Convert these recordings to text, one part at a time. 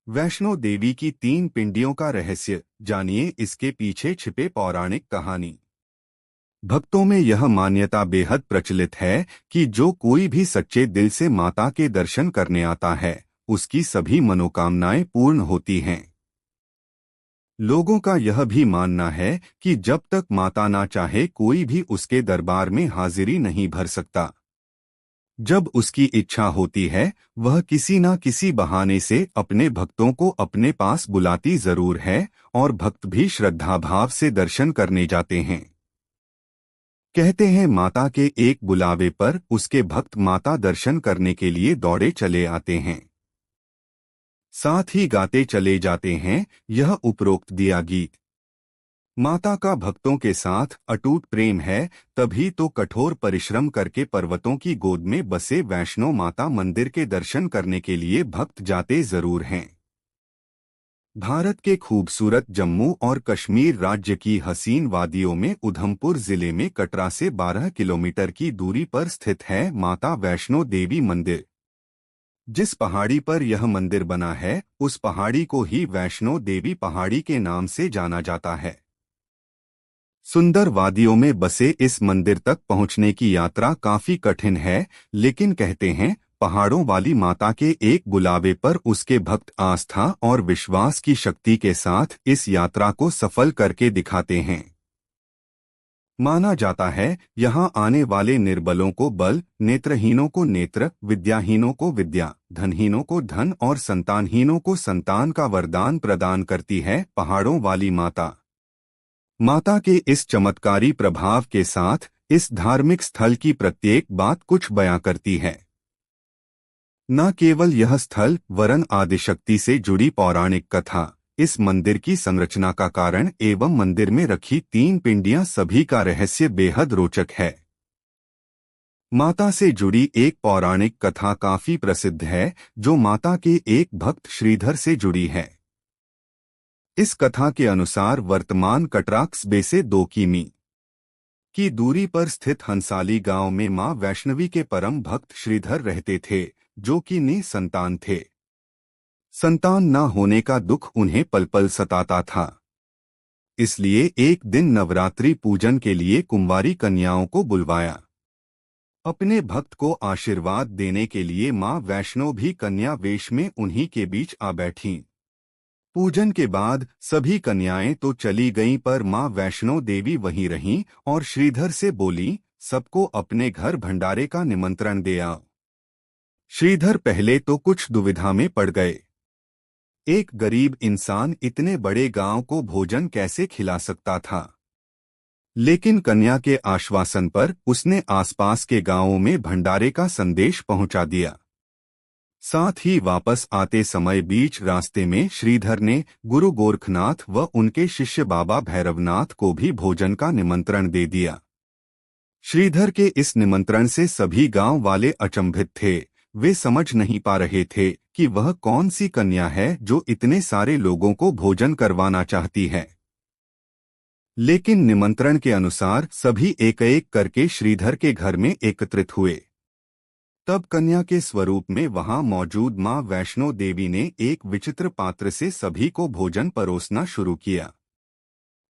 वैष्णो देवी की 3 पिंडियों का रहस्य, जानिए इसके पीछे छिपे पौराणिक कहानी। भक्तों में यह मान्यता बेहद प्रचलित है कि जो कोई भी सच्चे दिल से माता के दर्शन करने आता है, उसकी सभी मनोकामनाएं पूर्ण होती हैं। लोगों का यह भी मानना है कि जब तक माता ना चाहे कोई भी उसके दरबार में हाजिरी नहीं भर सकता। जब उसकी इच्छा होती है, वह किसी ना किसी बहाने से अपने भक्तों को अपने पास बुलाती जरूर है, और भक्त भी श्रद्धा भाव से दर्शन करने जाते हैं। कहते हैं माता के एक बुलावे पर उसके भक्त माता दर्शन करने के लिए दौड़े चले आते हैं, साथ ही गाते चले जाते हैं यह उपरोक्त दिया गीत। माता का भक्तों के साथ अटूट प्रेम है, तभी तो कठोर परिश्रम करके पर्वतों की गोद में बसे वैष्णो माता मंदिर के दर्शन करने के लिए भक्त जाते जरूर हैं। भारत के खूबसूरत जम्मू और कश्मीर राज्य की हसीन वादियों में उधमपुर जिले में कटरा से 12 किलोमीटर की दूरी पर स्थित है माता वैष्णो देवी मंदिर। जिस पहाड़ी पर यह मंदिर बना है, उस पहाड़ी को ही वैष्णो देवी पहाड़ी के नाम से जाना जाता है। सुंदर वादियों में बसे इस मंदिर तक पहुंचने की यात्रा काफी कठिन है, लेकिन कहते हैं पहाड़ों वाली माता के एक बुलावे पर उसके भक्त आस्था और विश्वास की शक्ति के साथ इस यात्रा को सफल करके दिखाते हैं। माना जाता है यहाँ आने वाले निर्बलों को बल, नेत्रहीनों को नेत्र, विद्याहीनों को विद्या, धनहीनों को धन और संतानहीनों को संतान का वरदान प्रदान करती है पहाड़ों वाली माता। माता के इस चमत्कारी प्रभाव के साथ इस धार्मिक स्थल की प्रत्येक बात कुछ बयां करती है। न केवल यह स्थल वरन आदिशक्ति से जुड़ी पौराणिक कथा, इस मंदिर की संरचना का कारण एवं मंदिर में रखी 3 पिंडियां सभी का रहस्य बेहद रोचक है। माता से जुड़ी एक पौराणिक कथा काफी प्रसिद्ध है, जो माता के एक भक्त श्रीधर से जुड़ी है। इस कथा के अनुसार वर्तमान कटरा कस्बे से 2 किमी की दूरी पर स्थित हंसाली गांव में मां वैष्णवी के परम भक्त श्रीधर रहते थे, जो कि निसंतान थे। संतान न होने का दुख उन्हें पल पल सताता था। इसलिए एक दिन नवरात्रि पूजन के लिए कुंवारी कन्याओं को बुलवाया। अपने भक्त को आशीर्वाद देने के लिए मां वैष्णो भी कन्या वेश में उन्हीं के बीच आ बैठीं। पूजन के बाद सभी कन्याएं तो चली गईं, पर मां वैष्णो देवी वहीं रहीं और श्रीधर से बोली, सबको अपने घर भंडारे का निमंत्रण दे आओ। श्रीधर पहले तो कुछ दुविधा में पड़ गए। एक गरीब इंसान इतने बड़े गांव को भोजन कैसे खिला सकता था? लेकिन कन्या के आश्वासन पर उसने आसपास के गांवों में भंडारे का संदेश पहुंचा दिया। साथ ही वापस आते समय बीच रास्ते में श्रीधर ने गुरु गोरखनाथ व उनके शिष्य बाबा भैरवनाथ को भी भोजन का निमंत्रण दे दिया। श्रीधर के इस निमंत्रण से सभी गांव वाले अचंभित थे। वे समझ नहीं पा रहे थे कि वह कौन सी कन्या है जो इतने सारे लोगों को भोजन करवाना चाहती है। लेकिन निमंत्रण के अनुसार सभी एक एक करके श्रीधर के घर में एकत्रित हुए। तब कन्या के स्वरूप में वहां मौजूद मां वैष्णो देवी ने एक विचित्र पात्र से सभी को भोजन परोसना शुरू किया।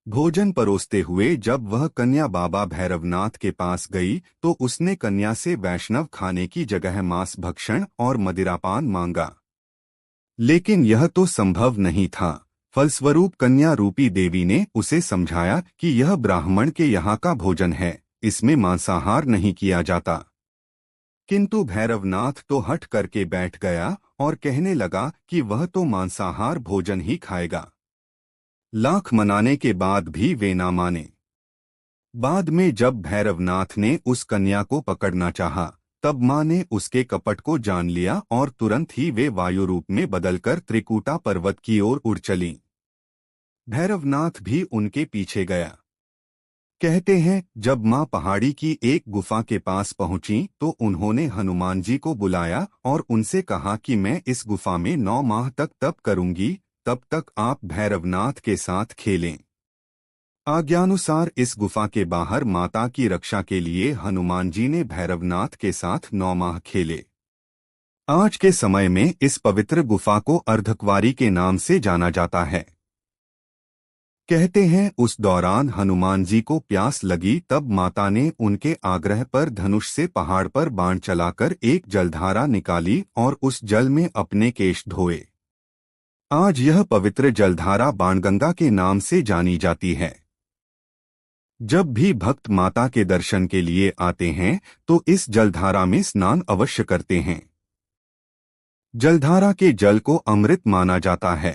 भोजन परोसते हुए जब वह कन्या बाबा भैरवनाथ के पास गई, तो उसने कन्या से वैष्णव खाने की जगह मांस भक्षण और मदिरापान मांगा। लेकिन यह तो संभव नहीं था। फलस्वरूप कन्या रूपी देवी ने उसे समझाया कि यह ब्राह्मण के यहाँ का भोजन है, इसमें मांसाहार नहीं किया जाता। किंतु भैरवनाथ तो हट करके बैठ गया और कहने लगा कि वह तो मांसाहार भोजन ही खाएगा। लाख मनाने के बाद भी वे ना माने। बाद में जब भैरवनाथ ने उस कन्या को पकड़ना चाहा, तब मां ने उसके कपट को जान लिया और तुरंत ही वे वायु रूप में बदलकर त्रिकूटा पर्वत की ओर उड़ चलीं। भैरवनाथ भी उनके पीछे गया। कहते हैं जब मां पहाड़ी की एक गुफा के पास पहुंची, तो उन्होंने हनुमान जी को बुलाया और उनसे कहा कि मैं इस गुफा में 9 माह तक तप करूंगी, तब तक आप भैरवनाथ के साथ खेलें। आज्ञानुसार इस गुफा के बाहर माता की रक्षा के लिए हनुमान जी ने भैरवनाथ के साथ 9 माह खेले। आज के समय में इस पवित्र गुफा को अर्धकुंवारी के नाम से जाना जाता है। कहते हैं उस दौरान हनुमान जी को प्यास लगी, तब माता ने उनके आग्रह पर धनुष से पहाड़ पर बाण चलाकर एक जलधारा निकाली और उस जल में अपने केश धोए। आज यह पवित्र जलधारा बाणगंगा के नाम से जानी जाती है। जब भी भक्त माता के दर्शन के लिए आते हैं तो इस जलधारा में स्नान अवश्य करते हैं। जलधारा के जल को अमृत माना जाता है।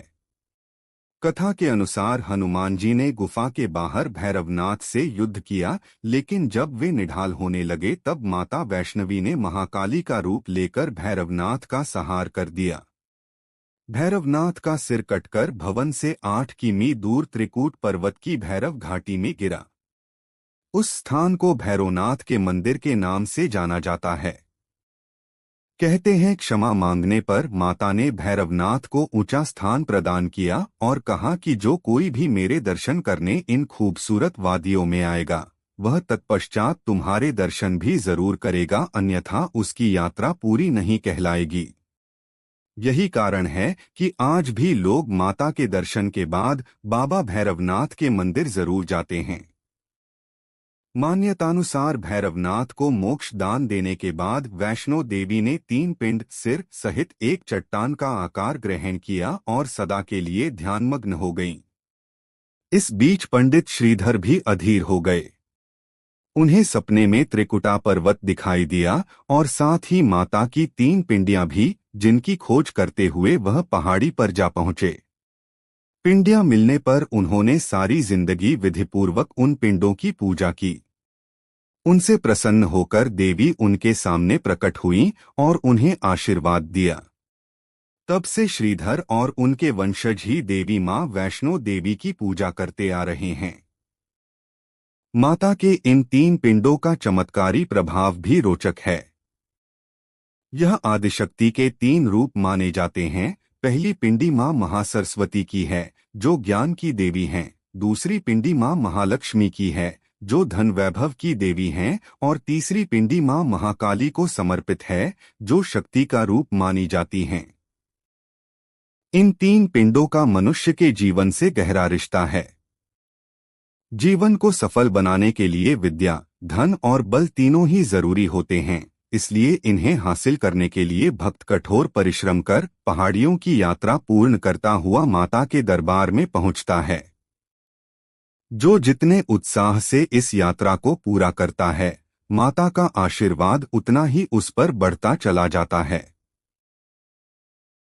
कथा के अनुसार हनुमान जी ने गुफा के बाहर भैरवनाथ से युद्ध किया, लेकिन जब वे निढाल होने लगे तब माता वैष्णवी ने महाकाली का रूप लेकर भैरवनाथ का संहार कर दिया। भैरवनाथ का सिर कटकर भवन से 8 किमी दूर त्रिकूट पर्वत की भैरव घाटी में गिरा। उस स्थान को भैरवनाथ के मंदिर के नाम से जाना जाता है। कहते हैं क्षमा मांगने पर माता ने भैरवनाथ को ऊंचा स्थान प्रदान किया और कहा कि जो कोई भी मेरे दर्शन करने इन खूबसूरत वादियों में आएगा वह तत्पश्चात तुम्हारे दर्शन भी जरूर करेगा, अन्यथा उसकी यात्रा पूरी नहीं कहलाएगी। यही कारण है कि आज भी लोग माता के दर्शन के बाद बाबा भैरवनाथ के मंदिर जरूर जाते हैं। मान्यतानुसार भैरवनाथ को मोक्ष दान देने के बाद वैष्णो देवी ने 3 पिंड सिर सहित एक चट्टान का आकार ग्रहण किया और सदा के लिए ध्यानमग्न हो गईं। इस बीच पंडित श्रीधर भी अधीर हो गए। उन्हें सपने में त्रिकुटा पर्वत दिखाई दिया और साथ ही माता की 3 पिंडियां भी, जिनकी खोज करते हुए वह पहाड़ी पर जा पहुंचे। पिंडियां मिलने पर उन्होंने सारी जिंदगी विधिपूर्वक उन पिंडों की पूजा की। उनसे प्रसन्न होकर देवी उनके सामने प्रकट हुईं और उन्हें आशीर्वाद दिया। तब से श्रीधर और उनके वंशज ही देवी मां वैष्णो देवी की पूजा करते आ रहे हैं। माता के इन 3 पिंडों का चमत्कारी प्रभाव भी रोचक है। यह आदिशक्ति के 3 रूप माने जाते हैं। पहली पिंडी मां महासरस्वती की है, जो ज्ञान की देवी हैं। दूसरी पिंडी मां महालक्ष्मी की है, जो धन वैभव की देवी हैं। और तीसरी पिंडी मां महाकाली को समर्पित है, जो शक्ति का रूप मानी जाती हैं। इन 3 पिंडों का मनुष्य के जीवन से गहरा रिश्ता है। जीवन को सफल बनाने के लिए विद्या, धन और बल तीनों ही जरूरी होते हैं। इसलिए इन्हें हासिल करने के लिए भक्त कठोर परिश्रम कर पहाड़ियों की यात्रा पूर्ण करता हुआ माता के दरबार में पहुंचता है। जो जितने उत्साह से इस यात्रा को पूरा करता है, माता का आशीर्वाद उतना ही उस पर बढ़ता चला जाता है।